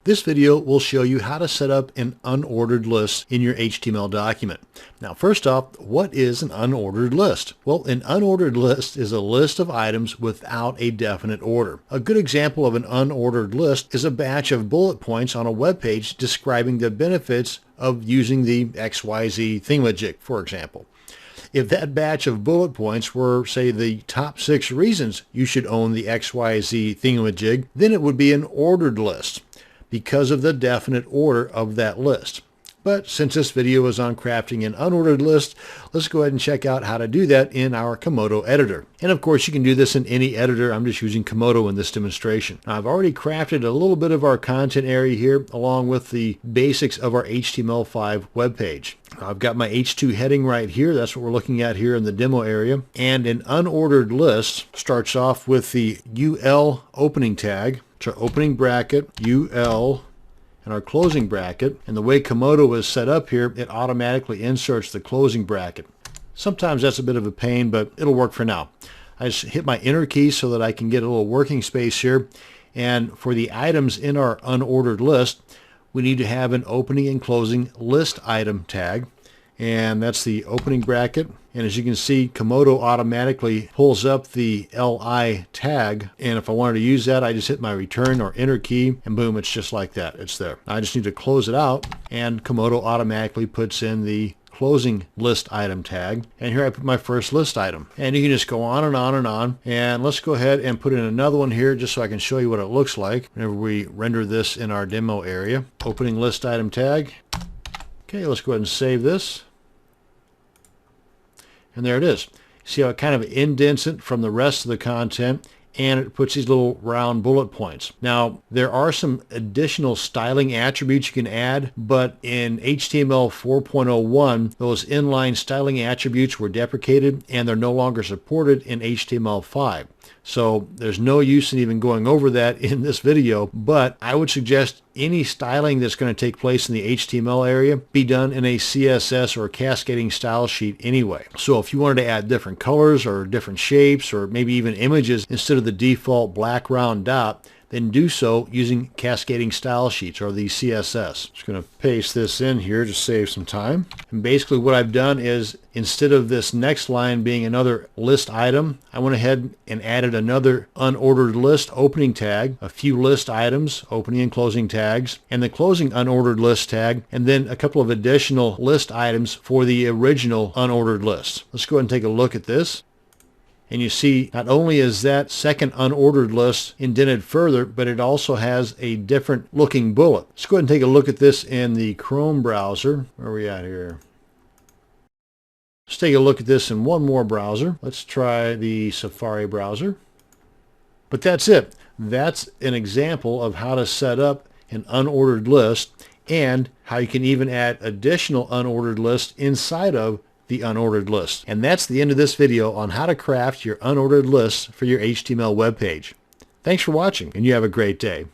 This video will show you how to set up an unordered list in your HTML document. Now, first off, what is an unordered list? Well, an unordered list is a list of items without a definite order. A good example of an unordered list is a batch of bullet points on a web page describing the benefits of using the XYZ thingamajig, for example. If that batch of bullet points were, say, the top 6 reasons you should own the XYZ thingamajig, then it would be an ordered list, because of the definite order of that list. But since this video is on crafting an unordered list, let's go ahead and check out how to do that in our Komodo editor. And of course, you can do this in any editor. I'm just using Komodo in this demonstration. Now, I've already crafted a little bit of our content area here, along with the basics of our HTML5 web page. I've got my H2 heading right here. That's what we're looking at here in the demo area. And an unordered list starts off with the UL opening tag. It's our opening bracket, UL, and our closing bracket. And the way Komodo is set up here, it automatically inserts the closing bracket. Sometimes that's a bit of a pain, but it'll work for now. I just hit my enter key so that I can get a little working space here. And for the items in our unordered list, we need to have an opening and closing list item tag. And that's the opening bracket. And as you can see, Komodo automatically pulls up the LI tag. And if I wanted to use that, I just hit my return or enter key, and boom, it's just like that. It's there. I just need to close it out, and Komodo automatically puts in the closing list item tag. And here I put my first list item. And you can just go on and on and on. And let's go ahead and put in another one here just so I can show you what it looks like whenever we render this in our demo area. Opening list item tag. Okay, let's go ahead and save this. And there it is. See how it kind of indents it from the rest of the content, and it puts these little round bullet points. Now, there are some additional styling attributes you can add, but in HTML 4.01, those inline styling attributes were deprecated, and they're no longer supported in HTML5. So there's no use in even going over that in this video, but I would suggest any styling that's going to take place in the HTML area be done in a CSS or cascading style sheet anyway. So if you wanted to add different colors or different shapes or maybe even images instead of the default black round dot, then do so using cascading style sheets or the CSS. Just going to paste this in here to save some time. And basically what I've done is, instead of this next line being another list item, I went ahead and added another unordered list opening tag, a few list items, opening and closing tags, and the closing unordered list tag, and then a couple of additional list items for the original unordered list. Let's go ahead and take a look at this. And you see, not only is that second unordered list indented further, but it also has a different looking bullet. Let's go ahead and take a look at this in the Chrome browser. Where are we at here? Let's take a look at this in one more browser. Let's try the Safari browser. But that's it. That's an example of how to set up an unordered list and how you can even add additional unordered lists inside of the unordered list. And that's the end of this video on how to craft your unordered lists for your HTML web page. Thanks for watching, and you have a great day.